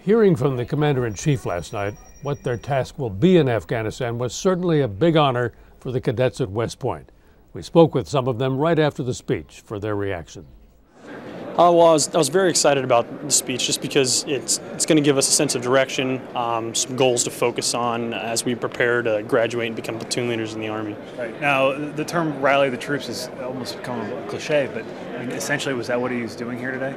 Hearing from the Commander-in-Chief last night what their task will be in Afghanistan was certainly a big honor for the cadets at West Point. We spoke with some of them right after the speech for their reaction. Well, I was very excited about the speech just because it's going to give us a sense of direction, some goals to focus on as we prepare to graduate and become platoon leaders in the Army. Right. Now, the term rally the troops has almost become a cliche, but I mean, essentially, was that what he was doing here today?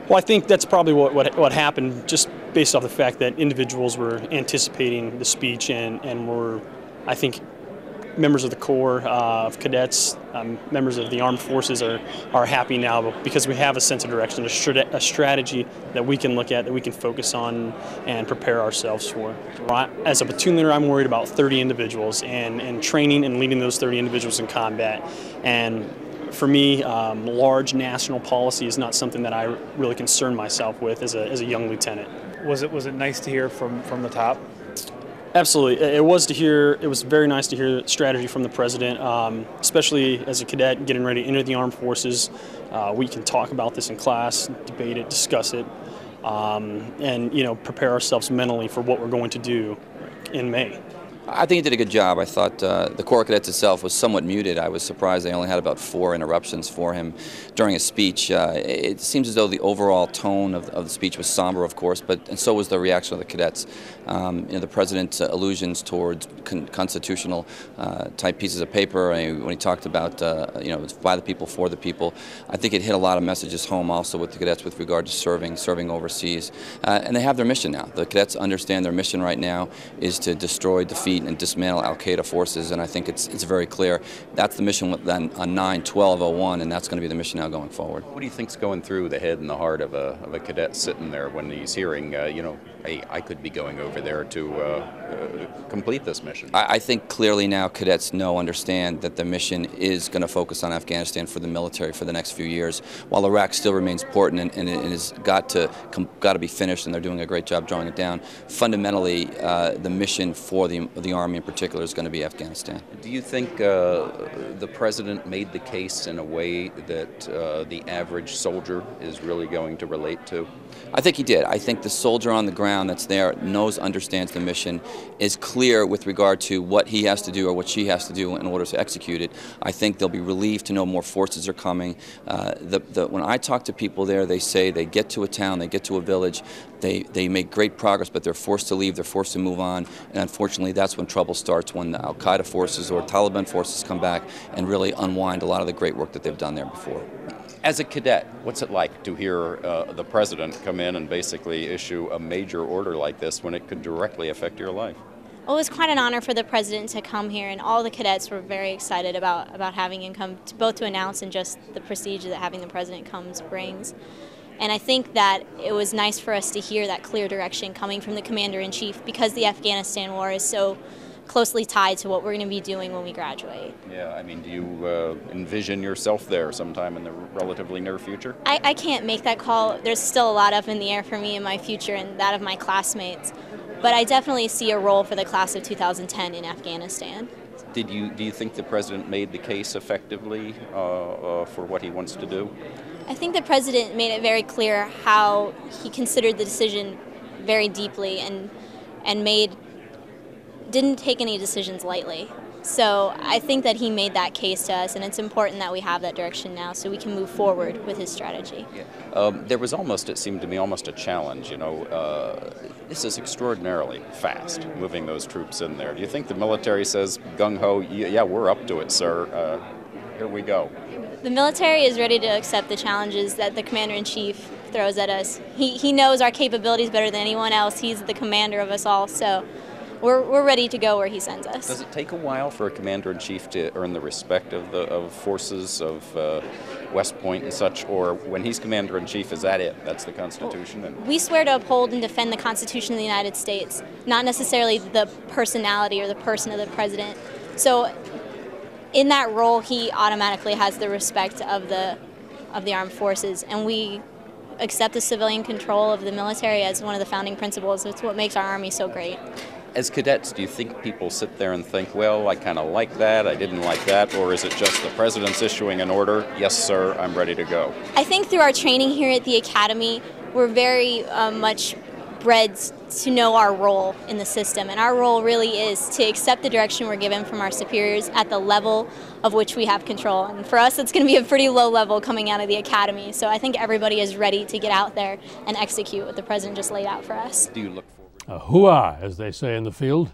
Well, I think that's probably what happened, just based off the fact that individuals were anticipating the speech and were, I think, members of the Corps of Cadets, members of the Armed Forces are happy now because we have a sense of direction, a strategy that we can look at, that we can focus on and prepare ourselves for. As a platoon leader, I'm worried about 30 individuals and training and leading those 30 individuals in combat. And for me, large national policy is not something that I really concern myself with as a young lieutenant. Was it nice to hear from the top? Absolutely. It was very nice to hear strategy from the president, especially as a cadet getting ready to enter the armed forces. We can talk about this in class, debate it, discuss it, and prepare ourselves mentally for what we're going to do in May. I think he did a good job. I thought the Corps of Cadets itself was somewhat muted. I was surprised they only had about 4 interruptions for him during his speech. It seems as though the overall tone of the speech was somber, of course, and so was the reaction of the cadets. The President's allusions towards constitutional type pieces of paper, when he talked about it's by the people, for the people, I think it hit a lot of messages home also with the cadets with regard to serving overseas. And they have their mission now. The cadets understand their mission right now is to destroy, defeat, and dismantle Al-Qaeda forces, and I think it's very clear that's the mission on 9/12/01, and that's going to be the mission now going forward. What do you think's going through the head and the heart of a cadet sitting there when he's hearing, hey, I could be going over there to complete this mission? I think clearly now cadets understand that the mission is going to focus on Afghanistan for the military for the next few years, while Iraq still remains important and it has got to be finished, and they're doing a great job drawing it down. Fundamentally, the mission for the Army in particular is going to be Afghanistan. Do you think the President made the case in a way that the average soldier is really going to relate to? I think he did. I think the soldier on the ground that's there understands the mission, is clear with regard to what he has to do or what she has to do in order to execute it. I think they'll be relieved to know more forces are coming. When I talk to people there, they say they get to a town, they get to a village, they make great progress, but they're forced to leave, they're forced to move on, and unfortunately that's when trouble starts, when the Al-Qaeda forces or Taliban forces come back and really unwind a lot of the great work that they've done there before. As a cadet, what's it like to hear the President come in and basically issue a major order like this when it could directly affect your life? Well, it was quite an honor for the President to come here, and all the cadets were very excited about having him come, both to announce and just the prestige that having the President comes brings. And I think that it was nice for us to hear that clear direction coming from the Commander-in-Chief, because the Afghanistan war is so closely tied to what we're going to be doing when we graduate. Yeah, I mean, do you envision yourself there sometime in the relatively near future? I can't make that call. There's still a lot up in the air for me in my future and that of my classmates. But I definitely see a role for the class of 2010 in Afghanistan. Do you think the President made the case effectively for what he wants to do? I think the President made it very clear how he considered the decision very deeply and didn't take any decisions lightly. So I think that he made that case to us, and it's important that we have that direction now so we can move forward with his strategy. Yeah. There was it seemed to me, almost a challenge. This is extraordinarily fast, moving those troops in there. Do you think the military says, gung-ho, yeah, we're up to it, sir, here we go? The military is ready to accept the challenges that the Commander-in-Chief throws at us. He knows our capabilities better than anyone else. He's the commander of us all, so we're ready to go where he sends us. Does it take a while for a Commander-in-Chief to earn the respect of forces of West Point and such, or when he's Commander-in-Chief, is that it? That's the Constitution? We swear to uphold and defend the Constitution of the United States, not necessarily the personality or the person of the President. So in that role, he automatically has the respect of the armed forces, and we accept the civilian control of the military as one of the founding principles. It's what makes our Army so great. As cadets, do you think people sit there and think, well, I kind of like that, I didn't like that, or is it just the President's issuing an order, yes, sir, I'm ready to go? I think through our training here at the Academy, we're very much bred to know our role in the system, and our role really is to accept the direction we're given from our superiors at the level of which we have control. And for us, it's going to be a pretty low level coming out of the academy. So I think everybody is ready to get out there and execute what the president just laid out for us. Do you look forward? Hooah, as they say in the field.